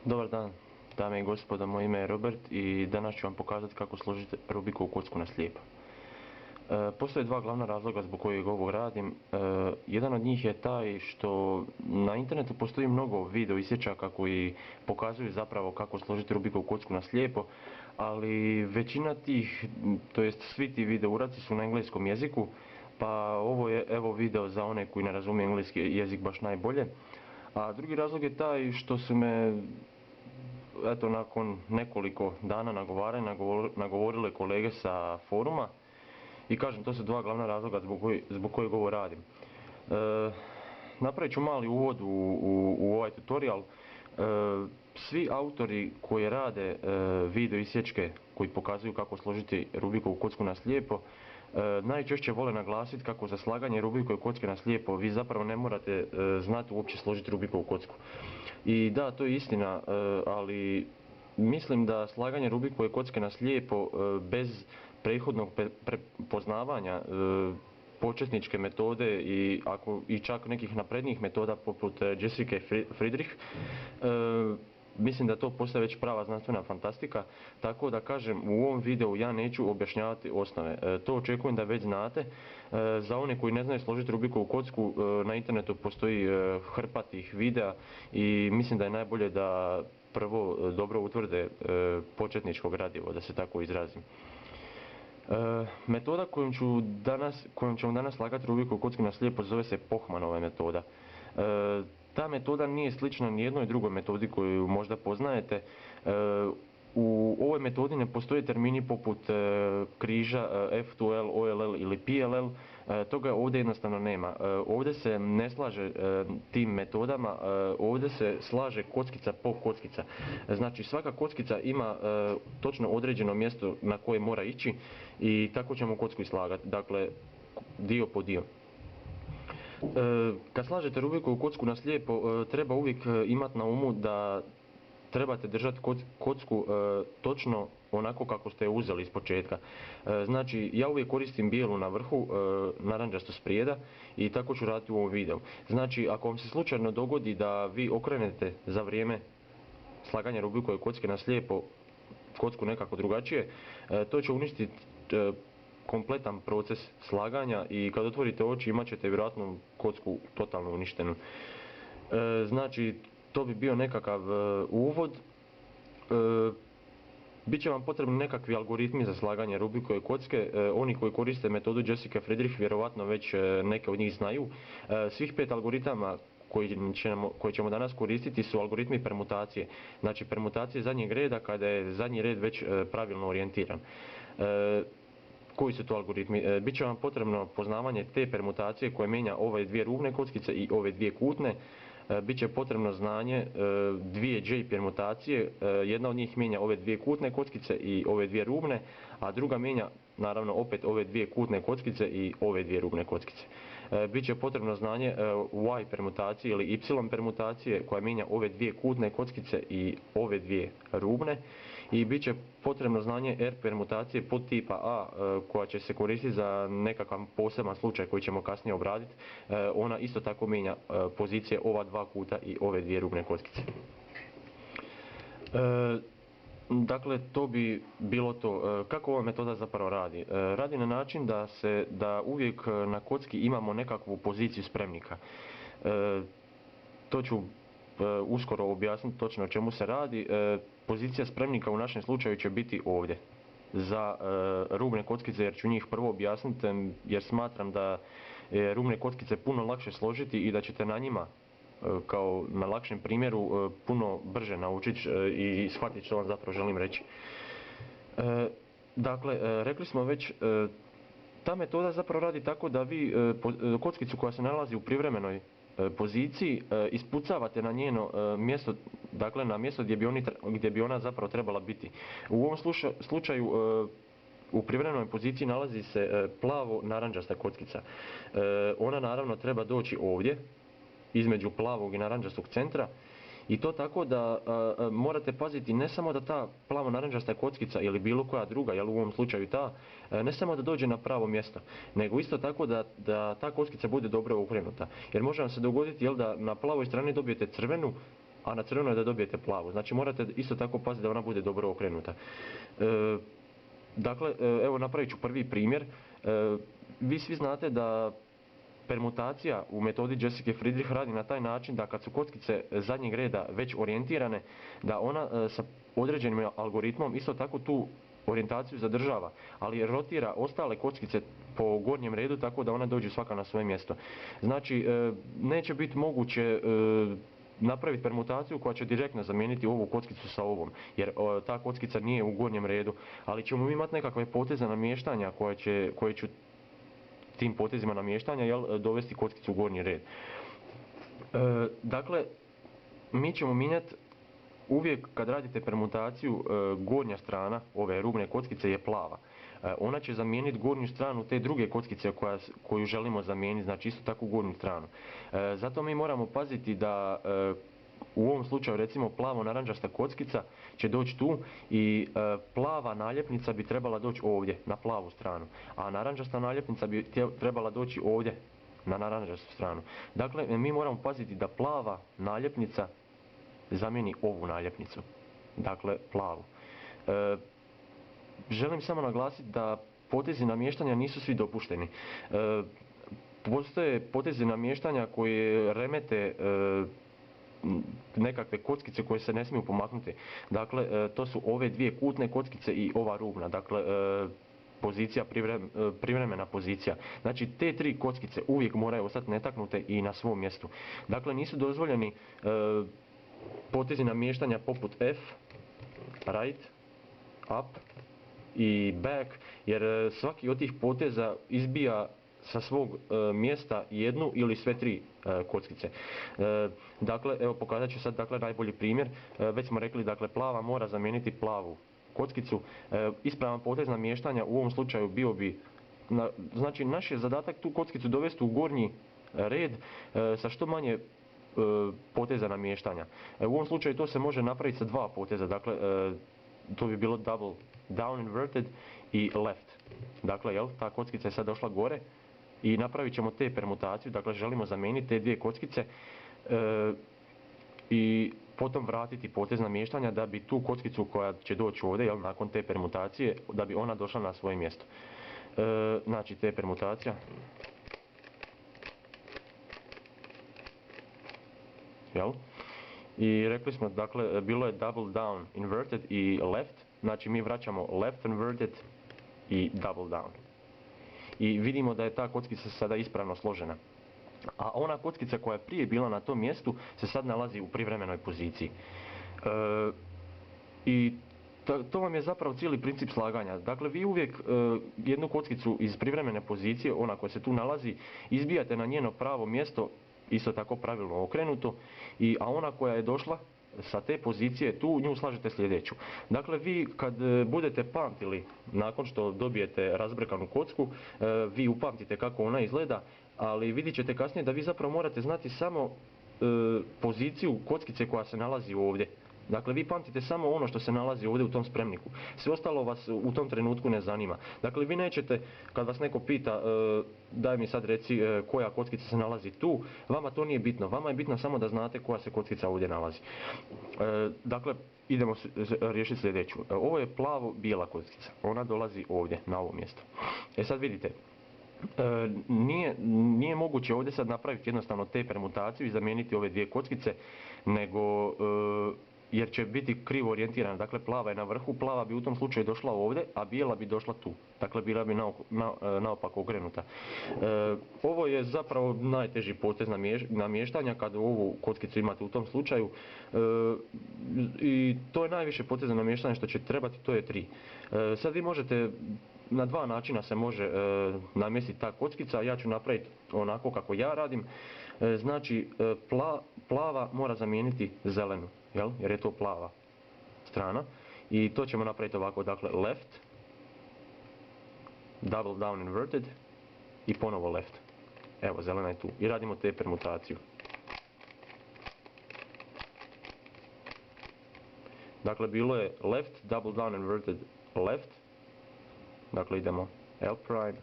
Dobar dan, dame i gospodo, moje ime je Robert i danas ću vam pokazati kako složiti Rubikovu kocku na slijepo. Postoje dva glavna razloga zbog kojeg ovo radim. Jedan od njih je taj što na internetu postoji mnogo video isječaka koji pokazuju zapravo kako složiti Rubikovu kocku na slijepo, ali većina tih, to jest svi ti video uraci su na engleskom jeziku, pa ovo je evo video za one koji ne razumiju engleski jezik baš najbolje. A drugi razlog je taj što su me eto nakon nekoliko dana nagovaranja nagovorile kolege sa foruma i kažem, to su dva glavna razloga zbog kojeg ovo radim. Napravit ću mali uvod u ovaj tutorial. Svi autori koji rade video isječke koji pokazuju kako složiti Rubikovu kocku na slijepo najčešće vole naglasiti kako za slaganje Rubikove kocke na slijepo vi zapravo ne morate znati uopće složiti Rubikovu kocku. I da, to je istina, ali mislim da slaganje Rubikove kocke na slijepo bez prethodnog poznavanja početničke metode i čak nekih naprednijih metoda poput Jessica Friedrich, mislim da to postaje već prava znanstvena fantastika, tako da kažem u ovom videu ja neću objašnjavati osnove. To očekujem da već znate. Za one koji ne znaju složiti Rubikovu kocku, na internetu postoji hrpa tih videa i mislim da je najbolje da prvo dobro utvrde početničko gradivo, da se tako izrazim. Metoda kojom ćemo danas slagati Rubikovu kocku na slijepo zove se Pohmanova metoda. Ta metoda nije slična ni jednoj drugoj metodi koju možda poznajete. U ovoj metodi ne postoje termini poput križa F2L, OLL ili PLL, toga ovdje jednostavno nema. Ovdje se ne slaže tim metodama, ovdje se slaže kockica po kockica. Znači svaka kockica ima točno određeno mjesto na koje mora ići i tako ćemo kocku i slagati, dakle dio po dio. Kad slažete Rubikovu kocku na slijepo, treba uvijek imati na umu da trebate držati kocku točno onako kako ste je uzeli iz početka. Znači, ja uvijek koristim bijelu na vrhu, narančasto sprijeda i tako ću raditi u ovom videu. Znači, ako vam se slučajno dogodi da vi okrenete za vrijeme slaganja Rubikove kocke na slijepo kocku nekako drugačije, to će uništiti kompletan proces slaganja i kad otvorite oči imat ćete vjerojatno kocku totalno uništenu. Znači, to bi bio nekakav uvod. Biće vam potrebni nekakvi algoritmi za slaganje Rubikove kocke. Oni koji koriste metodu Jessica Friedrich vjerojatno već neke od njih znaju. Svih 5 algoritama koje ćemo danas koristiti su algoritmi permutacije. Znači permutacije zadnjeg reda kada je zadnji red već pravilno orijentiran. Koji su to algoritmi? Biće vam potrebno poznavanje te permutacije koje mijenja ove dvije rubne kockice i ove dvije kutne. Biće potrebno znanje dvije J permutacije, jedna od njih mijenja ove dvije kutne kockice i ove dvije rubne, a druga mijenja naravno opet ove dvije kutne kockice i ove dvije rubne kockice. Biće potrebno znanje Y permutacije ili Y permutacije koja mijenja ove dvije kutne kockice i ove dvije rubne i bit će potrebno znanje R permutacije podtipa A koja će se koristiti za nekakav poseban slučaj koji ćemo kasnije obraditi. Ona isto tako mijenja pozicije ova dva kuta i ove dvije rubne kockice. Dakle, to bi bilo to. Kako ova metoda zapravo radi? Radi na način da uvijek na kocki imamo nekakvu poziciju spremnika. To ću uskoro objasniti točno o čemu se radi. Pozicija spremnika u našem slučaju će biti ovdje za rubne kockice, jer ću njih prvo objasniti, jer smatram da je rubne kockice puno lakše složiti i da ćete na njima kao na lakšem primjeru puno brže naučiti i shvatiti što vam zapravo želim reći. Dakle, rekli smo već, ta metoda zapravo radi tako da vi kockicu koja se nalazi u privremenoj poziciji ispucavate na njeno mjesto, dakle na mjesto gdje bi ona zapravo trebala biti. U ovom slučaju u privremenoj poziciji nalazi se plavo narančasta kockica. Ona naravno treba doći ovdje između plavog i narančastog centra i to tako da morate paziti ne samo da ta plavo narančasta kockica ili bilo koja druga, jel u ovom slučaju ta, ne samo da dođe na pravo mjesto, nego isto tako da ta kockica bude dobro okrenuta. Jer može vam se dogoditi jel da na plavoj strani dobijete crvenu, a na crveno je da dobijete plavu. Znači morate isto tako paziti da ona bude dobro okrenuta. Dakle, evo napravit ću prvi primjer. Vi svi znate da permutacija u metodi Jessica Friedrich radi na taj način da kad su kockice zadnjeg reda već orijentirane, da ona sa određenim algoritmom isto tako tu orijentaciju zadržava, ali rotira ostale kockice po gornjem redu tako da ona dođe svaka na svoje mjesto. Znači, neće biti moguće napraviti permutaciju koja će direktno zamijeniti ovu kockicu sa ovom, jer ta kockica nije u gornjem redu, ali ćemo imati nekakve poteze namještanja koje će tim potezima namještanja dovesti kockicu u gornji red. Dakle, mi ćemo mijenjati uvijek kad radite permutaciju, gornja strana ove rubne kockice je plava. Ona će zamijeniti gornju stranu te druge kockice koju želimo zamijeniti, znači isto tako gornju stranu. Zato mi moramo paziti da u ovom slučaju recimo plavo-narančasta kockica će doći tu i plava naljepnica bi trebala doći ovdje na plavu stranu, a narančasta naljepnica bi trebala doći ovdje na narančastu stranu. Dakle, mi moramo paziti da plava naljepnica zamijeni ovu naljepnicu, dakle plavu. Želim samo naglasiti da potezi namještanja nisu svi dopušteni. Postoje potezi namještanja koji remete nekakve kockice koje se ne smiju pomaknuti. Dakle, to su ove dvije kutne kockice i ova rubna, dakle pozicija, privremena pozicija. Znači, te tri kockice uvijek moraju ostati netaknute i na svom mjestu. Dakle, nisu dozvoljeni potezi namještanja poput F, right, up i back, jer svaki od tih poteza izbija sa svog mjesta jednu ili sve tri kockice. Dakle, evo pokazat ću sad najbolji primjer. Već smo rekli, dakle, plava mora zamijeniti plavu kockicu. Ispravan potez namještanja u ovom slučaju bio bi, znači naš je zadatak tu kockicu dovesti u gornji red sa što manje poteza namještanja. U ovom slučaju to se može napraviti sa dva poteza, dakle to bi bilo double down inverted i left. Dakle, ta kockica je sad došla gore i napravit ćemo te permutaciju, dakle želimo zamijeniti te dvije kockice i potom vratiti potez namještanja da bi tu kockicu koja će doći ovdje, nakon te permutacije, da bi ona došla na svoje mjesto. Znači, te permutacija. I rekli smo, dakle, bilo je double down inverted i left, znači mi vraćamo left inverted i double down. I vidimo da je ta kockica sada ispravno složena. A ona kockica koja je prije bila na tom mjestu se sad nalazi u privremenoj poziciji. I to vam je zapravo cijeli princip slaganja. Dakle, vi uvijek jednu kockicu iz privremene pozicije, ona koja se tu nalazi, izbijate na njeno pravo mjesto, isto tako pravilno okrenuto, a ona koja je došla sa te pozicije tu, nju slažete sljedeću. Dakle, vi kad budete pamtili, nakon što dobijete razbrkanu kocku, vi upamtite kako ona izgleda, ali vidjet ćete kasnije da vi zapravo morate znati samo poziciju kockice koja se nalazi ovdje. Dakle, vi pamtite samo ono što se nalazi ovdje u tom spremniku. Sve ostalo vas u tom trenutku ne zanima. Dakle, vi nećete, kad vas neko pita, daj mi sad reci koja kockica se nalazi tu, vama to nije bitno. Vama je bitno samo da znate koja se kockica ovdje nalazi. Dakle, idemo riješiti sljedeću. Ovo je plavo-bijela kockica. Ona dolazi ovdje, na ovo mjesto. Sad vidite, nije moguće ovdje sad napraviti jednostavno te permutaciju i zamijeniti ove dvije kockice, nego jer će biti krivo orijentirana. Dakle, plava je na vrhu, plava bi u tom slučaju došla ovdje, a bijela bi došla tu. Dakle, bila bi naopako okrenuta. Ovo je zapravo najteži potez namještanja kad ovu kockicu imate u tom slučaju. I to je najviše poteza namještanja što će trebati, to je 3. Sad vi možete, na dva načina se može namjestiti ta kockica, ja ću napraviti onako kako ja radim. Znači, plava mora zamijeniti zelenu, jer je to plava strana. I to ćemo napraviti ovako, dakle left, double down inverted i ponovo left. Evo, zelena je tu. I radimo te permutaciju. Dakle, bilo je left, double down inverted, left. Dakle, idemo L prime,